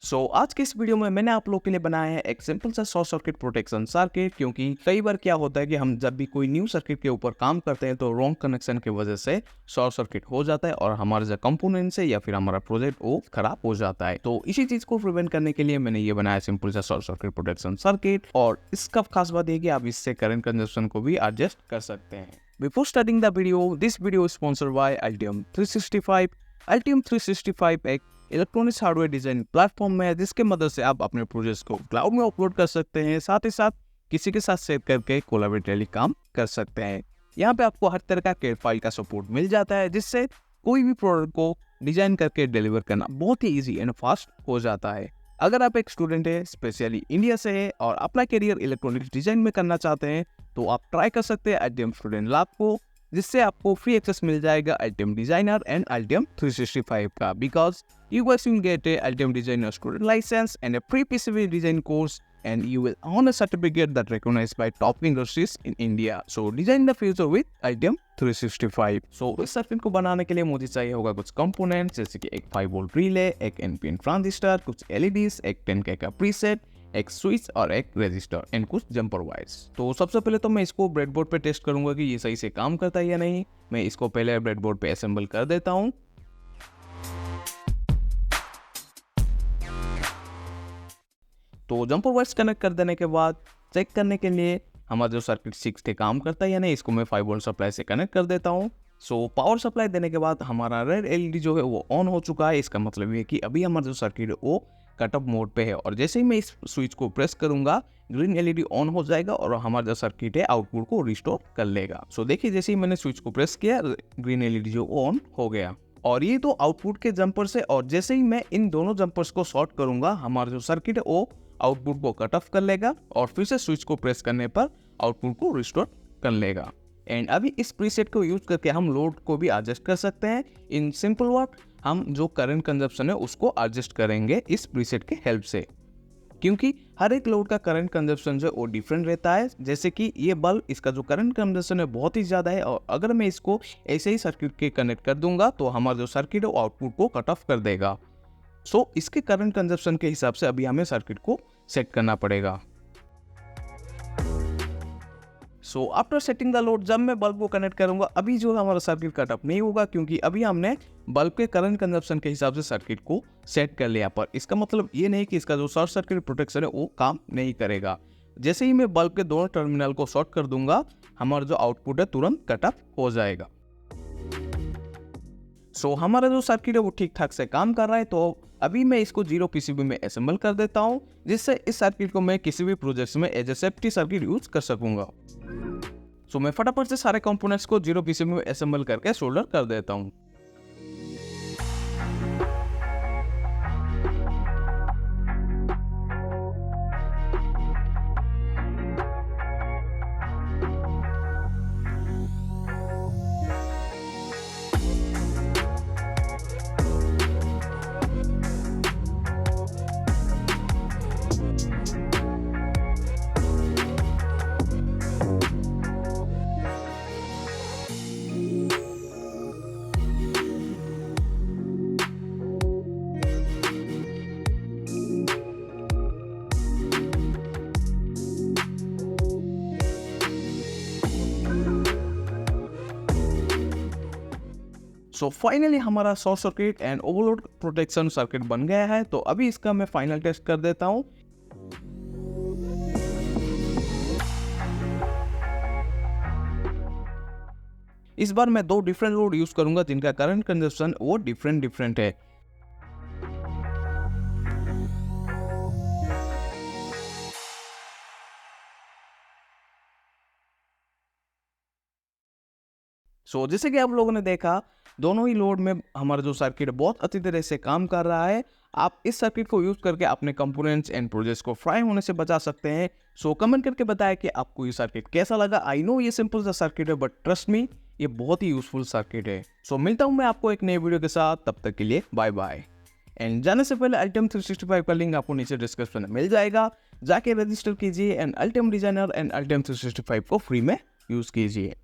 आज के इस वीडियो में मैंने आप लोग के लिए बनाया है एक सिंपल सा शॉर्ट सर्किट प्रोटेक्शन सर्किट। क्योंकि कई बार क्या होता है कि हम जब भी कोई न्यू सर्किट के ऊपर काम करते हैं तो रॉन्ग कनेक्शन की वजह से शॉर्ट सर्किट हो जाता है और हमारा जो कंपोनेंट है या फिर हमारा प्रोजेक्ट वो खराब हो जाता है। तो इसी चीज को प्रिवेंट करने के लिए मैंने ये बनाया सिंपल सा शॉर्ट सर्किट प्रोटेक्शन सर्किट। और इसका खास बात है कि आप इससे करंट कंजप्शन को भी एडजस्ट कर सकते हैं। Before starting the video, this video is sponsored by Altium 365. Altium 365 एक इलेक्ट्रॉनिक्स हार्डवेयर डिजाइन प्लेटफॉर्म है जिसके मदद से आप अपने प्रोजेक्ट्स को क्लाउड में अपलोड कर सकते हैं, साथ ही साथ किसी के साथ शेयर करके कोलैबोरेटिवली काम कर सकते हैं। यहाँ पे आपको हर तरह का कैड फाइल का सपोर्ट मिल जाता है जिससे कोई भी प्रोडक्ट को डिजाइन करके डिलीवर करना बहुत ही ईजी एंड फास्ट हो जाता है। अगर आप एक स्टूडेंट है, स्पेशली इंडिया से है और अपना करियर इलेक्ट्रॉनिक्स डिजाइन में करना चाहते हैं तो आप ट्राई कर सकते हैं Altium स्टूडेंट लैब को, जिससे आपको फ्री एक्सेस मिल जाएगा Altium डिजाइनर एंड Altium 365 का। Because you guys will get a Altium designer student license and a free PCB design course, and you will earn a certificate that recognized by top industries in India. So design the future with Altium 365. So इस circuit को बनाने के लिए मुझे चाहिए होगा कुछ components जैसे कि एक 5 वोल्ट रिले, एक NPN ट्रांजिस्टर, कुछ LEDs, एक 10K का प्रीसेट, एक स्विच और एक रेजिस्टर एंड कुछ जंपर वायर्स। तो सबसे पहले तो मैं इसको ब्रेडबोर्ड पे टेस्ट करूंगा कि ये सही से काम करता है या नहीं। मैं इसको पहले ब्रेडबोर्ड पे असेंबल कर देता हूँ। तो जंपर वायर्स कनेक्ट कर देने के बाद चेक करने के लिए हमारा जो सर्किट 6 के काम करता है या नहीं, इसको मैं 5 वोल्ट सप्लाई से कनेक्ट कर देता हूँ। पावर सप्लाई देने के बाद हमारा रेड LED जो है वो ऑन हो चुका है। इसका मतलब ये कि अभी हमारा जो सर्किट है वो कट ऑफ मोड पे है और जैसे ही मैं इस स्विच को प्रेस करूंगा ग्रीन LED ऑन हो जाएगा और हमारा जो सर्किट है आउटपुट को रिस्टोर कर लेगा। देखिए जैसे ही मैंने स्विच को प्रेस किया ग्रीन LED जो ऑन हो गया और ये तो आउटपुट के जंपर्स है। और जैसे ही मैं इन दोनों जंपर्स को शॉर्ट करूंगा हमारा जो सर्किट है वो आउटपुट को कट ऑफ कर लेगा और फिर से स्विच को प्रेस करने पर आउटपुट को रिस्टोर कर लेगा। एंड अभी इस प्रीसेट को यूज करके हम लोड को भी एडजस्ट कर सकते हैं। इन सिंपल वर्ड हम जो करंट कंजप्शन है उसको एडजस्ट करेंगे इस प्रीसेट के हेल्प से, क्योंकि हर एक लोड का करंट कंजप्शन जो है वो डिफरेंट रहता है। जैसे कि ये बल्ब, इसका जो करंट कंजप्शन है बहुत ही ज़्यादा है और अगर मैं इसको ऐसे ही सर्किट के कनेक्ट कर दूंगा तो हमारा जो सर्किट है वो आउटपुट को कट ऑफ कर देगा। इसके करंट कंजप्शन के हिसाब से अभी हमें सर्किट को सेट करना पड़ेगा। आफ्टर सेटिंग द लोड जब मैं बल्ब को कनेक्ट करूंगा अभी जो हमारा सर्किट कट ऑफ नहीं होगा, क्योंकि अभी हमने बल्ब के करंट कंजप्शन के हिसाब से सर्किट को सेट कर लिया। पर इसका मतलब ये नहीं कि इसका जो शॉर्ट सर्किट प्रोटेक्शन है वो काम नहीं करेगा। जैसे ही मैं बल्ब के दोनों टर्मिनल को शॉर्ट कर दूंगा हमारा जो आउटपुट है तुरंत कट ऑफ हो जाएगा। हमारा जो सर्किट है वो ठीक ठाक से काम कर रहा है। तो अभी मैं इसको 0 PCB में असेंबल कर देता हूँ, जिससे इस सर्किट को मैं किसी भी प्रोजेक्ट में as a safety circuit use कर सकूंगा। मैं फटाफट से सारे कंपोनेंट्स को 0 PCB में असेंबल करके सोल्डर कर देता हूँ। फाइनली हमारा short circuit and overload protection circuit बन गया है। तो अभी इसका मैं फाइनल टेस्ट कर देता हूं। इस बार मैं 2 डिफरेंट लोड यूज करूंगा जिनका करंट कंजप्शन वो डिफरेंट है। जैसे कि आप लोगों ने देखा दोनों ही लोड में हमारा जो सर्किट बहुत अच्छी तरह से काम कर रहा है। आप इस सर्किट को यूज करके अपने कंपोनेंट्स एंड प्रोजेक्ट्स को फ्राई होने से बचा सकते हैं। कमेंट करके बताएं कि आपको ये सर्किट कैसा लगा। आई नो ये सिंपल सा सर्किट है बट ट्रस्ट मी ये बहुत ही यूजफुल सर्किट है। मिलता हूं मैं आपको एक नए वीडियो के साथ, तब तक के लिए बाय बाय। एंड जाने से पहले Altium 365 का लिंक आपको नीचे डिस्क्रिप्शन में मिल जाएगा, जाके रजिस्टर कीजिए and Altium designer and Altium 365 को फ्री में यूज कीजिए।